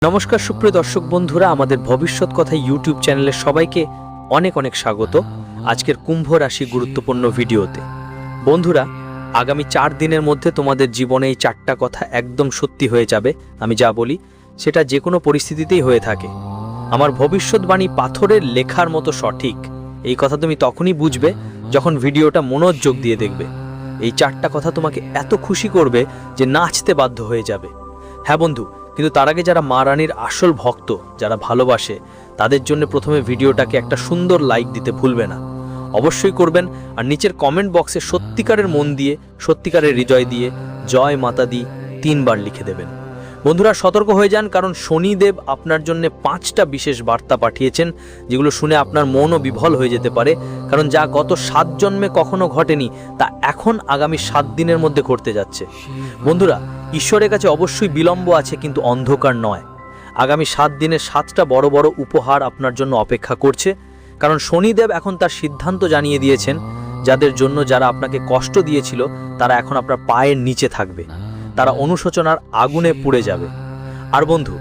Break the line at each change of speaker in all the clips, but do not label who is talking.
নমস্কার সুপ্রিয় দর্শক বন্ধুরা, আমাদের ভবিষ্যৎ কথা ইউটিউব চ্যানেলে সবাইকে অনেক অনেক স্বাগত। আজকের কুম্ভ রাশি গুরুত্বপূর্ণ ভিডিওতে বন্ধুরা, আগামী 4 দিনের মধ্যে তোমাদের জীবনে এই 4টা কথা একদম সত্যি হয়ে যাবে। আমি যা বলি সেটা যে কোনো পরিস্থিতিতেই হয়ে থাকে। আমার ভবিষ্যৎবাণী পাথরের লেখার মতো সঠিক। এই কথা তুমি তখনই বুঝবে যখন ভিডিওটা মনোযোগ দিয়ে দেখবে। এই 4টা কথা তোমাকে এত খুশি করবে যে নাচতে বাধ্য হয়ে যাবে। হ্যাঁ বন্ধু, কিন্তু তার আগে যারা মা রানীর আসল ভক্ত, যারা ভালোবাসে, তাদের জন্য প্রথমে ভিডিওটাকে একটা সুন্দর লাইক দিতে ভুলবে না। অবশ্যই করবেন। আর নিচের কমেন্ট বক্সে সত্যিকারের মন দিয়ে, সত্যিকারের হৃদয় দিয়ে জয় মাতা দি 3 বার লিখে দেবেন। বন্ধুরা সতর্ক হয়ে যান, কারণ শনিদেব আপনার জন্য 5টা বিশেষ বার্তা পাঠিয়েছেন, যেগুলো শুনে আপনার মনও বিভল হয়ে যেতে পারে। কারণ যা গত 7 জন্মে কখনো ঘটেনি, তা এখন আগামী 7 দিনের মধ্যে ঘটতে যাচ্ছে। বন্ধুরা, ঈশ্বরের কাছে অবশ্যই বিলম্ব আছে, কিন্তু অন্ধকার নয়। আগামী 7 দিনে 7টা বড় বড় উপহার আপনার জন্য অপেক্ষা করছে। কারণ শনিদেব এখন তার সিদ্ধান্ত জানিয়ে দিয়েছেন, যাদের জন্য যারা আপনাকে কষ্ট দিয়েছিল তারা এখন আপনার পায়ের নিচে থাকবে, তারা অনুশোচনার আগুনে পুড়ে যাবে। আর বন্ধু,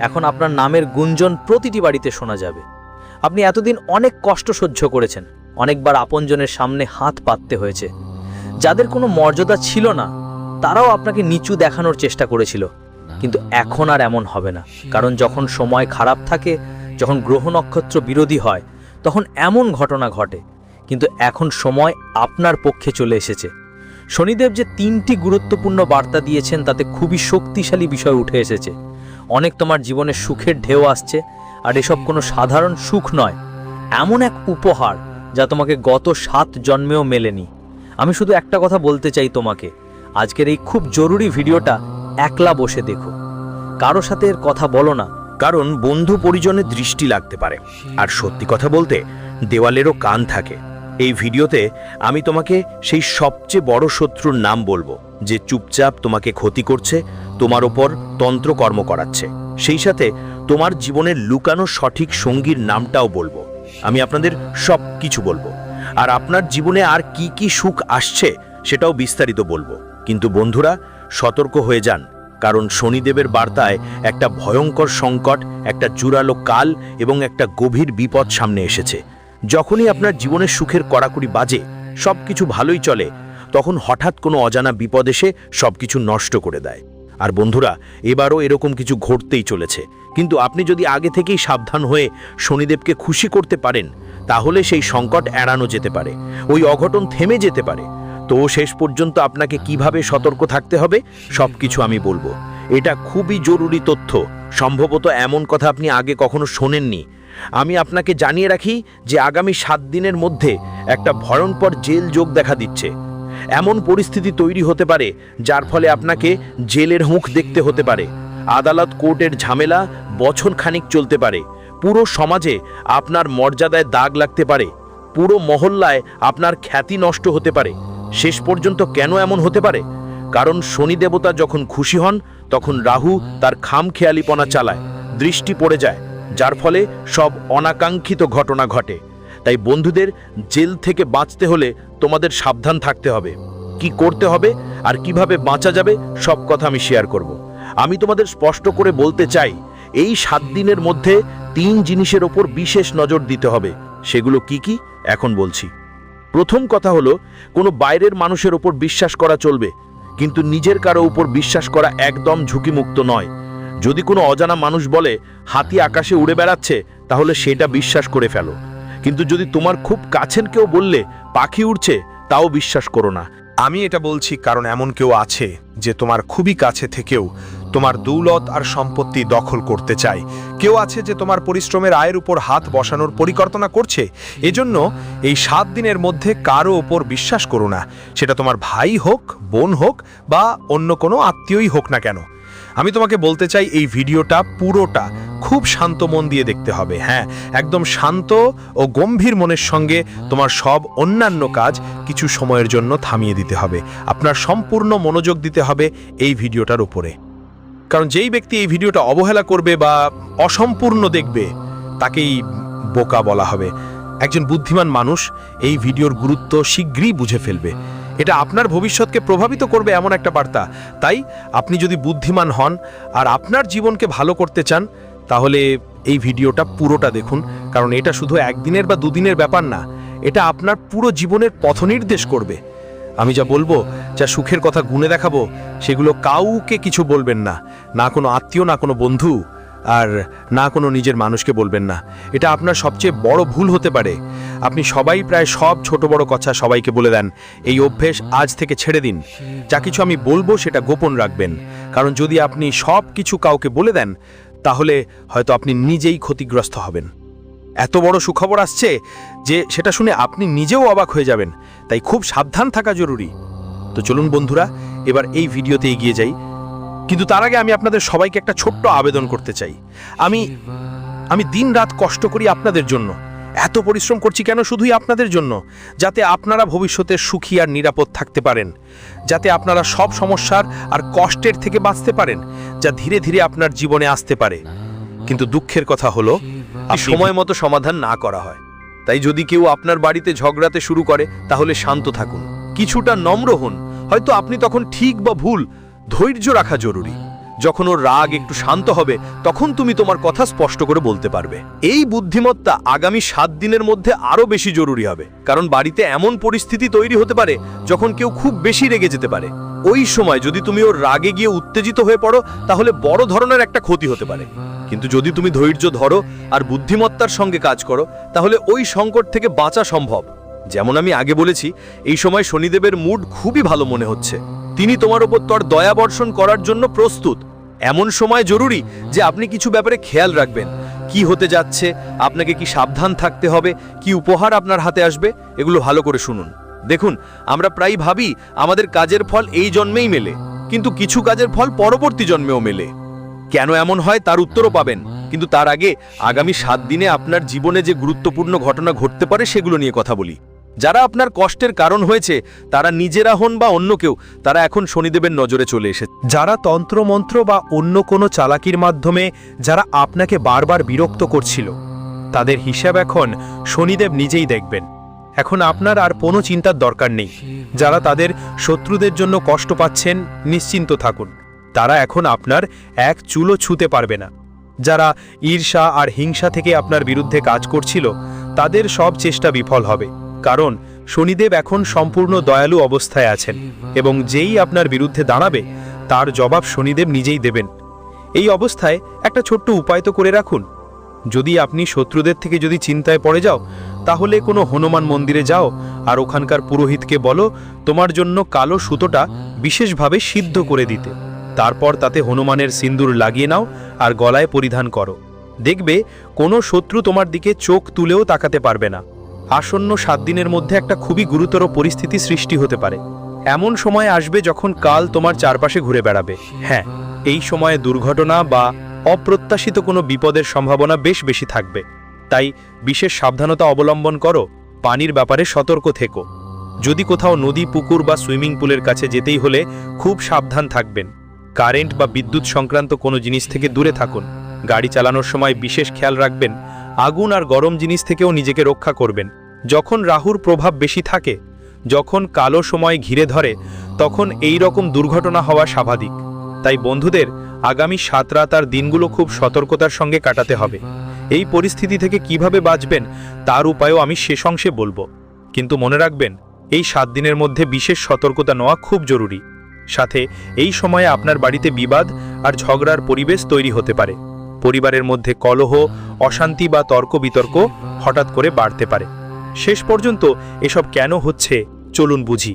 এখন আপনার নামের গুঞ্জন প্রতিটি বাড়িতে শোনা যাবে। আপনি এতদিন অনেক কষ্ট সহ্য করেছেন, অনেকবার আপনজনের সামনে হাত পাততে হয়েছে। যাদের কোনো মর্যাদা ছিল না তারাও আপনাকে নিচু দেখানোর চেষ্টা করেছিল, কিন্তু এখন আর এমন হবে না। কারণ যখন সময় খারাপ থাকে, যখন গ্রহ নক্ষত্র বিরোধী হয়, তখন এমন ঘটনা ঘটে। কিন্তু এখন সময় আপনার পক্ষে চলে এসেছে। শনিদেব যে 3টি গুরুত্বপূর্ণ বার্তা দিয়েছেন, তাতে খুবই শক্তিশালী বিষয় উঠে এসেছে। অনেক তোমার জীবনে সুখের ঢেউ আসছে, আর এসব কোনো সাধারণ সুখ নয়, এমন এক উপহার যা তোমাকে গত 7 জন্মেও মেলেনি। আমি শুধু একটা কথা বলতে চাই তোমাকে, আজকের এই খুব জরুরি ভিডিওটা একলা বসে দেখো, কারো সাথে এর কথা বলো না।
কারণ বন্ধু পরিজনের দৃষ্টি লাগতে পারে, আর সত্যি কথা বলতে দেওয়ালেরও কান থাকে। এই ভিডিওতে আমি তোমাকে সেই সবচেয়ে বড় শত্রুর নাম বলবো, যে চুপচাপ তোমাকে ক্ষতি করছে, তোমার ওপর তন্ত্রকর্ম করাচ্ছে। সেই সাথে তোমার জীবনের লুকানো সঠিক সঙ্গীর নামটাও বলবো। আমি আপনাদের সব কিছু বলবো, আর আপনার জীবনে আর কি কি সুখ আসছে সেটাও বিস্তারিত বলবো। কিন্তু বন্ধুরা সতর্ক হয়ে যান, কারণ শনিদেবের বার্তায় একটা ভয়ঙ্কর সংকট, একটা জোরালো কাল এবং একটা গভীর বিপদ সামনে এসেছে। যখনই আপনার জীবনের সুখের কড়াকড়ি বাজে, সব কিছু ভালোই চলে, তখন হঠাৎ কোনো অজানা বিপদ এসে সব কিছু নষ্ট করে দেয়। আর বন্ধুরা, এবারও এরকম কিছু ঘটতেই চলেছে। কিন্তু আপনি যদি আগে থেকেই সাবধান হয়ে শনিদেবকে খুশি করতে পারেন, তাহলে সেই সংকট এড়ানো যেতে পারে, ওই অঘটন থেমে যেতে পারে। তো শেষ পর্যন্ত আপনাকে কিভাবে সতর্ক থাকতে হবে সবকিছু আমি বলবো। এটা খুবই জরুরি তথ্য, সম্ভবত এমন কথা আপনি আগে কখনো শোনেননি। আমি আপনাকে জানিয়ে রাখি যে আগামী 7 দিনের মধ্যে একটা ভয়ঙ্কর জেল যোগ দেখা দিচ্ছে। এমন পরিস্থিতি তৈরি হতে পারে যার ফলে আপনাকে জেলের মুখ দেখতে হতে পারে। আদালত কোর্টের ঝামেলা বছর খানিক চলতে পারে। পুরো সমাজে আপনার মর্যাদায় দাগ লাগতে পারে। পুরো মহল্লায় আপনার খ্যাতি নষ্ট হতে পারে। শেষ পর্যন্ত কেন এমন হতে পারে? কারণ শনি দেবতা যখন খুশি হন, তখন রাহু তার খামখেয়ালিপনা চালায়, দৃষ্টি পড়ে যায়, যার ফলে সব অনাকাঙ্ক্ষিত ঘটনা ঘটে। তাই বন্ধুদের, জেল থেকে বাঁচতে হলে তোমাদের সাবধান থাকতে হবে। কি করতে হবে আর কিভাবে বাঁচা যাবে সব কথা আমি শেয়ার করব। আমি তোমাদের স্পষ্ট করে বলতে চাই, এই 7 দিনের মধ্যে 3 জিনিসের ওপর বিশেষ নজর দিতে হবে। সেগুলো কি কি এখন বলছি। প্রথম কথা হলো, কোনো বাইরের মানুষের ওপর বিশ্বাস করা চলবে, কিন্তু নিজের কারো উপর বিশ্বাস করা একদম ঝুঁকিমুক্ত নয়। যদি কোনো অজানা মানুষ বলে হাতি আকাশে উড়ে বেড়াচ্ছে, তাহলে সেটা বিশ্বাস করে ফেলো। কিন্তু যদি তোমার খুব কাছের কেউ বললে পাখি উড়ছে, তাও বিশ্বাস করো না।
আমি এটা বলছি কারণ এমন কেউ আছে যে তোমার খুবই কাছে থেকেও তোমার দৌলত আর সম্পত্তি দখল করতে চায়। কেউ আছে যে তোমার পরিশ্রমের আয়ের উপর হাত বসানোর পরিকল্পনা করছে। এজন্য এই 7 দিনের মধ্যে কারো ওপর বিশ্বাস করো না, সেটা তোমার ভাই হোক, বোন হোক বা অন্য কোনো আত্মীয়ই হোক না কেন। আমি তোমাকে বলতে চাই, এই ভিডিওটা পুরোটা খুব শান্ত মন দিয়ে দেখতে হবে। হ্যাঁ, একদম শান্ত ও গম্ভীর মনের সঙ্গে তোমার সব অন্যান্য কাজ কিছু সময়ের জন্য থামিয়ে দিতে হবে। আপনার সম্পূর্ণ মনোযোগ দিতে হবে এই ভিডিওটার উপরে। কারণ যেই ব্যক্তি এই ভিডিওটা অবহেলা করবে বা অসম্পূর্ণ দেখবে, তাকেই বোকা বলা হবে। একজন বুদ্ধিমান মানুষ এই ভিডিওর গুরুত্ব শীঘ্রই বুঝে ফেলবে। এটা আপনার ভবিষ্যৎকে প্রভাবিত করবে এমন একটা বার্তা। তাই আপনি যদি বুদ্ধিমান হন আর আপনার জীবনকে ভালো করতে চান, তাহলে এই ভিডিওটা পুরোটা দেখুন, কারণ এটা শুধু একদিনের বা দুদিনের ব্যাপার না, এটা আপনার পুরো জীবনের পথনির্দেশ করবে। আমি যা বলবো, যা সুখের কথা গুণে দেখাবো, সেগুলো কাউকে কিছু বলবেন না, না কোনো আত্মীয়, না কোনো বন্ধু, আর না কোনো নিজের মানুষকে বলবেন না। এটা আপনার সবচেয়ে বড় ভুল হতে পারে। আপনি সবাই প্রায় সব ছোট বড় কথা সবাইকে বলে দেন। এই অভ্যেস আজ থেকে ছেড়ে দিন। যা কিছু আমি বলবো সেটা গোপন রাখবেন, কারণ যদি আপনি সব কিছু কাউকে বলে দেন, তাহলে হয়তো আপনি নিজেই ক্ষতিগ্রস্ত হবেন। এত বড় সুখবর আসছে যে সেটা শুনে আপনি নিজেও অবাক হয়ে যাবেন, তাই খুব সাবধান থাকা জরুরি। তো চলুন বন্ধুরা, এবার এই ভিডিওতে এগিয়ে যাই। কিন্তু তার আগে আমি আপনাদের সবাইকে একটা ছোট্ট আবেদন করতে চাই। আমি দিন রাত কষ্ট করি আপনাদের জন্য, এত পরিশ্রম করছি কেন? শুধুই আপনাদের জন্য, যাতে আপনারা ভবিষ্যতে সুখী আর নিরাপদ থাকতে পারেন, যাতে আপনারা সব সমস্যার আর কষ্টের থেকে বাঁচতে পারেন, যা ধীরে ধীরে আপনার জীবনে আসতে পারে। কিন্তু দুঃখের কথা হলো, সময় মতো সমাধান না করা হয়। তাই যদি কেউ আপনার বাড়িতে ঝগড়াতে শুরু করে, তাহলে শান্ত থাকুন, কিছুটা নম্র হন। হয়তো আপনি তখন ঠিক বা ভুল, ধৈর্য রাখা জরুরি। যখন ওর রাগ একটু শান্ত হবে, তখন তুমি তোমার কথা স্পষ্ট করে বলতে পারবে। এই বুদ্ধিমত্তা আগামী 7 দিনের মধ্যে আরো বেশি জরুরি হবে, কারণ বাড়িতে এমন পরিস্থিতি তৈরি হতে পারে যখন কেউ খুব বেশি রেগে যেতে পারে। ওই সময় যদি তুমি ওর রাগে গিয়ে উত্তেজিত হয়ে পড়ো, তাহলে বড় ধরনের একটা ক্ষতি হতে পারে। কিন্তু যদি তুমি ধৈর্য ধরো আর বুদ্ধিমত্তার সঙ্গে কাজ করো, তাহলে ওই সংকট থেকে বাঁচা সম্ভব। যেমন আমি আগে বলেছি, এই সময় শনিদেবের মুড খুবই ভালো মনে হচ্ছে। তিনি তোমার উপর তার দয়া বর্ষণ করার জন্য প্রস্তুত। এমন সময় জরুরি যে আপনি কিছু ব্যাপারে খেয়াল রাখবেন। কি হতে যাচ্ছে, আপনাকে কি সাবধান থাকতে হবে, কি উপহার আপনার হাতে আসবে, এগুলো ভালো করে শুনুন। দেখুন, আমরা প্রায় ভাবি আমাদের কাজের ফল এই জন্মেই মেলে, কিন্তু কিছু কাজের ফল পরবর্তী জন্মেও মেলে। কেন এমন হয় তার উত্তরও পাবেন, কিন্তু তার আগে আগামী 7 দিনে আপনার জীবনে যে গুরুত্বপূর্ণ ঘটনা ঘটতে পারে সেগুলো নিয়ে কথা বলি। যারা আপনার কষ্টের কারণ হয়েছে, তারা নিজেরা হন বা অন্য কেউ, তারা এখন শনিদেবের নজরে চলে এসেছে। যারা তন্ত্রমন্ত্র বা অন্য কোনো চালাকির মাধ্যমে যারা আপনাকে বারবার বিরক্ত করছিল, তাদের হিসাব এখন শনিদেব নিজেই দেখবেন। এখন আপনার আর কোনো চিন্তার দরকার নেই। যারা তাদের শত্রুদের জন্য কষ্ট পাচ্ছেন, নিশ্চিন্ত থাকুন, তারা এখন আপনার এক চুলও ছুঁতে পারবে না। যারা ঈর্ষা আর হিংসা থেকে আপনার বিরুদ্ধে কাজ করছিল, তাদের সব চেষ্টা বিফল হবে, কারণ শনিদেব এখন সম্পূর্ণ দয়ালু অবস্থায় আছেন, এবং যেই আপনার বিরুদ্ধে দাঁড়াবে তার জবাব শনিদেব নিজেই দেবেন। এই অবস্থায় একটা ছোট্ট উপায় তো করে রাখুন। যদি আপনি শত্রুদের থেকে যদি চিন্তায় পড়ে যাও, তাহলে কোনো হনুমান মন্দিরে যাও আর ওখানকার পুরোহিতকে বলো তোমার জন্য কালো সুতোটা বিশেষভাবে সিদ্ধ করে দিতে। তারপর তাতে হনুমানের সিন্দুর লাগিয়ে নাও আর গলায় পরিধান করো। দেখবে কোনো শত্রু তোমার দিকে চোখ তুলেও তাকাতে পারবে না। আসন্ন 7 দিনের মধ্যে একটা খুবই গুরুতর পরিস্থিতি সৃষ্টি হতে পারে। এমন সময় আসবে যখন কাল তোমার চারপাশে ঘুরে বেড়াবে। হ্যাঁ, এই সময়ে দুর্ঘটনা বা অপ্রত্যাশিত কোনো বিপদের সম্ভাবনা বেশ বেশি থাকবে। তাই বিশেষ সাবধানতা অবলম্বন করো, পানির ব্যাপারে সতর্ক থেকো। যদি কোথাও নদী, পুকুর বা সুইমিং পুলের কাছে যেতেই হলে খুব সাবধান থাকবেন। কারেন্ট বা বিদ্যুৎ সংক্রান্ত কোনো জিনিস থেকে দূরে থাকুন। গাড়ি চালানোর সময় বিশেষ খেয়াল রাখবেন। আগুন আর গরম জিনিস থেকেও নিজেকে রক্ষা করবেন। যখন রাহুর প্রভাব বেশি থাকে, যখন কালো সময় ঘিরে ধরে, তখন এই রকম দুর্ঘটনা হওয়া স্বাভাবিক। তাই বন্ধুদের, আগামী 7 রাত আর দিনগুলো খুব সতর্কতার সঙ্গে কাটাতে হবে। এই পরিস্থিতি থেকে কিভাবে বাঁচবেন তার উপায়ও আমি শেষ অংশে বলবো। কিন্তু মনে রাখবেন, এই 7 দিনের মধ্যে বিশেষ সতর্কতা নেওয়া খুব জরুরি। সাথে এই সময়ে আপনার বাড়িতে বিবাদ আর ঝগড়ার পরিবেশ তৈরি হতে পারে। পরিবারের মধ্যে কলহ, অশান্তি বা তর্ক বিতর্ক হঠাৎ করে বাড়তে পারে। শেষ পর্যন্ত এসব কেন হচ্ছে চলুন বুঝি।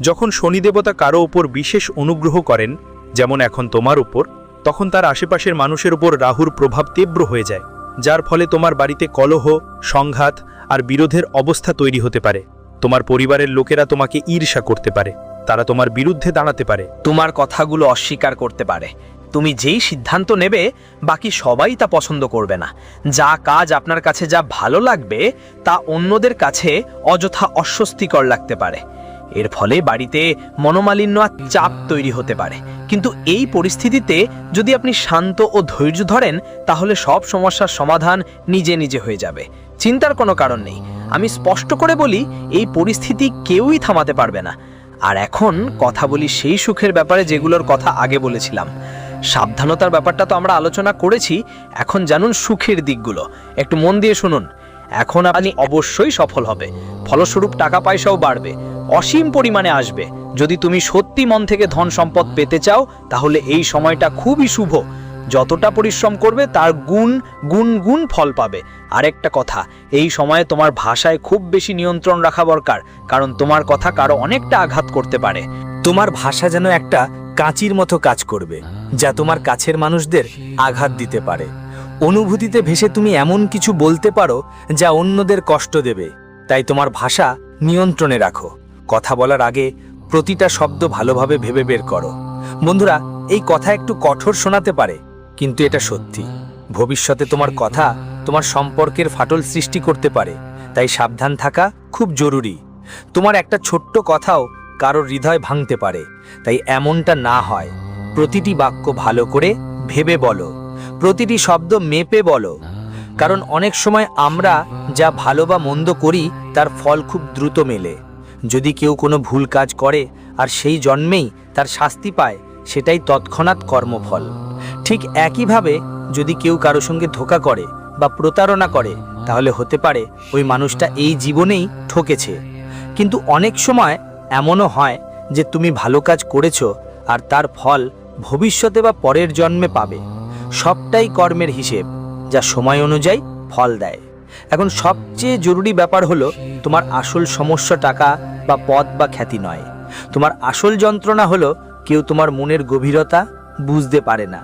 যখন শনিদেবতা কারো উপর বিশেষ অনুগ্রহ করেন, যেমন এখন তোমার উপর, তখন তার আশেপাশের মানুষের উপর রাহুর প্রভাব তীব্র হয়ে যায়, যার ফলে তোমার বাড়িতে কলহ, সংঘাত আর বিরোধের অবস্থা তৈরি হতে পারে। তোমার পরিবারের লোকেরা তোমাকে ঈর্ষা করতে পারে, তারা তোমার বিরুদ্ধে দাঁড়াতে পারে,
তোমার কথাগুলো অস্বীকার করতে পারে। তুমি যেই সিদ্ধান্ত নেবে, বাকি সবাই তা পছন্দ করবে না। যা কাজ আপনার কাছে যা ভালো লাগবে, তা অন্যদের কাছে অযথা অস্বস্তিকর লাগতে পারে। এর ফলে বাড়িতে মনোমালিন্য আর চাপ তৈরি হতে পারে। কিন্তু এই পরিস্থিতিতে যদি আপনি শান্ত ও ধৈর্য ধরেন, তাহলে সব সমস্যার সমাধান নিজে নিজে হয়ে যাবে। চিন্তার কোনো কারণ নেই। আমি স্পষ্ট করে বলি, এই পরিস্থিতি কেউই থামাতে পারবে না।
আর এখন কথা বলি সেই সুখের ব্যাপারে যেগুলোর কথা আগে বলেছিলাম। সাবধানতার ব্যাপারটা তো আমরা আলোচনা করেছি, এখন জানুন সুখের দিকগুলো। একটু মন দিয়ে শুনুন। এখন আপনি অবশ্যই সফল হবে, ফলস্বরূপ টাকা পয়সাও বাড়বে, অসীম পরিমাণে আসবে। যদি তুমি সত্যি মন থেকে ধন সম্পদ পেতে চাও তাহলে এই সময়টা খুবই শুভ। যতটা পরিশ্রম করবে তার গুণ গুণ গুণ ফল পাবে। আরেকটা কথা, এই সময়ে তোমার ভাষায় খুব বেশি নিয়ন্ত্রণ রাখা দরকার, কারণ তোমার কথা কারো অনেকটা আঘাত করতে পারে।
তোমার ভাষা যেন একটা কাঁচির মতো কাজ করবে, যা তোমার কাছের মানুষদের আঘাত দিতে পারে। অনুভূতিতে ভেসে তুমি এমন কিছু বলতে পারো যা অন্যদের কষ্ট দেবে, তাই তোমার ভাষা নিয়ন্ত্রণে রাখো। কথা বলার আগে প্রতিটা শব্দ ভালোভাবে ভেবে বের করো। বন্ধুরা, এই কথা একটু কঠোর শোনাতে পারে, কিন্তু এটা সত্যি। ভবিষ্যতে তোমার কথা তোমার সম্পর্কের ফাটল সৃষ্টি করতে পারে, তাই সাবধান থাকা খুব জরুরি। তোমার একটা ছোট্ট কথাও কারোর হৃদয় ভাঙতে পারে, তাই এমনটা না হয়। প্রতিটি বাক্য ভালো করে ভেবে বলো, প্রতিটি শব্দ মেপে বলো, কারণ অনেক সময় আমরা যা ভালো বা মন্দ করি তার ফল খুব দ্রুত মেলে। যদি কেউ কোনো ভুল কাজ করে আর সেই জন্মেই তার শাস্তি পায়, সেটাই তৎক্ষণাৎ কর্মফল। ঠিক একইভাবে যদি কেউ কারো সঙ্গে ধোঁকা করে বা প্রতারণা করে, তাহলে হতে পারে ওই মানুষটা এই জীবনেই ঠকেছে। কিন্তু অনেক সময় এমনও হয় যে তুমি ভালো কাজ করেছো আর তার ফল ভবিষ্যতে বা পরের জন্মে পাবে। সবটাই কর্মের হিসেব, যা সময় অনুযায়ী ফল দেয়। এখন সবচেয়ে জরুরি ব্যাপার হলো, তোমার আসল সমস্যা টাকা বা পদ বা খ্যাতি নয়। তোমার আসল যন্ত্রণা হলো কেউ তোমার মনের গভীরতা বুঝতে পারে না।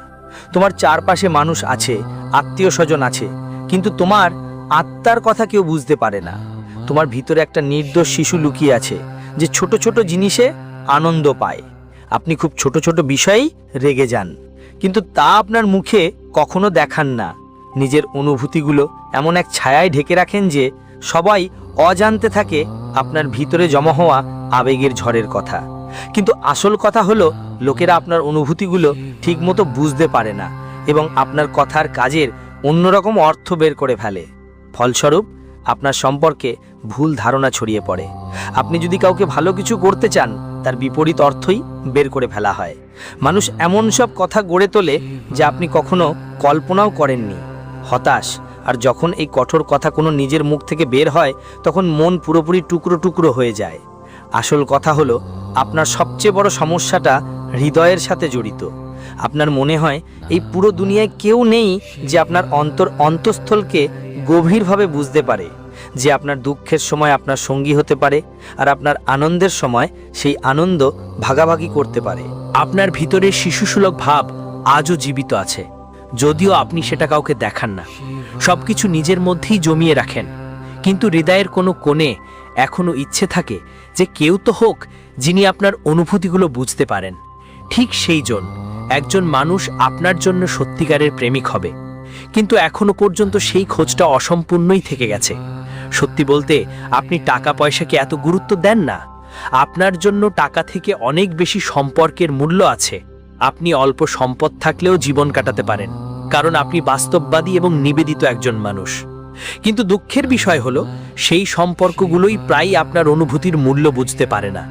তোমার চারপাশে মানুষ আছে, আত্মীয় স্বজন আছে, কিন্তু তোমার আত্মার কথা কেউ বুঝতে পারে না। তোমার ভিতরে একটা নির্দোষ শিশু লুকিয়ে আছে, যে ছোট ছোট জিনিসে আনন্দ পায়। আপনি খুব ছোট ছোট বিষয়েই রেগে যান, কিন্তু তা আপনার মুখে কখনো দেখান না। নিজের অনুভূতিগুলো এমন এক ছায়ায় ঢেকে রাখেন যে সবাই অজান্তে থাকে আপনার ভিতরে জমা হওয়া আবেগের ঝড়ের কথা। কিন্তু আসল কথা হলো, লোকেরা আপনার অনুভূতিগুলো ঠিকমতো বুঝতে পারে না এবং আপনার কথার কাজের অন্যরকম অর্থ বের করে ফেলে। ফলস্বরূপ আপনার সম্পর্কে ভুল ধারণা ছড়িয়ে পড়ে। আপনি যদি কাউকে ভালো কিছু করতে চান, তার বিপরীত অর্থই বের করে ফেলা হয়। মানুষ এমন সব কথা গড়ে তোলে যা আপনি কখনো কল্পনাও করেননি। হতাশ আর যখন এই কঠোর কথা কোনো নিজের মুখ থেকে বের হয়, তখন মন পুরোপুরি টুকরো টুকরো হয়ে যায়। আসল কথা হলো, আপনার সবচেয়ে বড় সমস্যাটা হৃদয়ের সাথে জড়িত। আপনার মনে হয় এই পুরো দুনিয়ায় কেউ নেই যে আপনার অন্তঃস্থলকে গভীরভাবে বুঝতে পারে, যে আপনার দুঃখের সময় আপনার সঙ্গী হতে পারে আর আপনার আনন্দের সময় সেই আনন্দ ভাগাভাগি করতে পারে। আপনার ভিতরের শিশুসুলভ ভাব আজও জীবিত আছে, যদিও আপনি সেটা কাউকে দেখান না। সবকিছু নিজের মধ্যেই জমিয়ে রাখেন, কিন্তু হৃদয়ের কোনো কোণে এখনো ইচ্ছে থাকে যে কেউ তো হোক যিনি আপনার অনুভূতিগুলো বুঝতে পারেন। ঠিক সেই জন্য একজন মানুষ আপনার জন্য সত্যিকারের প্রেমিক হবে, কিন্তু এখনো পর্যন্ত সেই খোঁজটা অসম্পূর্ণই থেকে গেছে। সত্যি বলতে, আপনি টাকা পয়সাকে এত গুরুত্ব দেন না। আপনার জন্য টাকা থেকে অনেক বেশি সম্পর্কের মূল্য আছে। আপনি অল্প সম্পদ থাকলেও জীবন কাটাতে পারেন, কারণ আপনি বাস্তববাদী এবং নিবেদিত একজন মানুষ। কিন্তু দুঃখের বিষয় হলো, সেই সম্পর্কগুলোই প্রায়ই আপনার অনুভূতির মূল্য বুঝতে পারে না।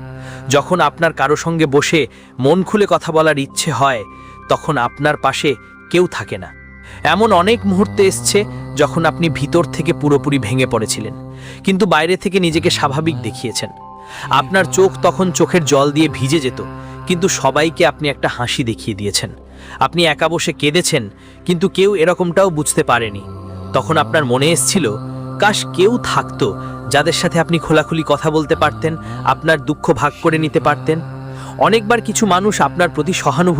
যখন আপনার কারো সঙ্গে বসে মন খুলে কথা বলার ইচ্ছে হয়, তখন আপনার পাশে কেউ থাকে না। এমন অনেক মুহূর্তে এসছে যখন আপনি ভিতর থেকে পুরোপুরি ভেঙে পড়েছিলেন, কিন্তু বাইরে থেকে নিজেকে স্বাভাবিক দেখিয়েছেন। আপনার চোখ তখন চোখের জল দিয়ে ভিজে যেত, কিন্তু সবাইকে আপনি একটা হাসি দেখিয়ে দিয়েছেন। আপনি একা বসে কেঁদেছেন, কিন্তু কেউ এরকমটাও বুঝতে পারেনি। তখন আপনার মনে এসেছিল, কাশ কেউ থাকতো যাদের সাথে আপনি খোলাখুলি কথা বলতে পারতেন, আপনার দুঃখ ভাগ করে নিতে পারতেন। অনেকবার কিছু মানুষ আপনার প্রতি সহানুভূতি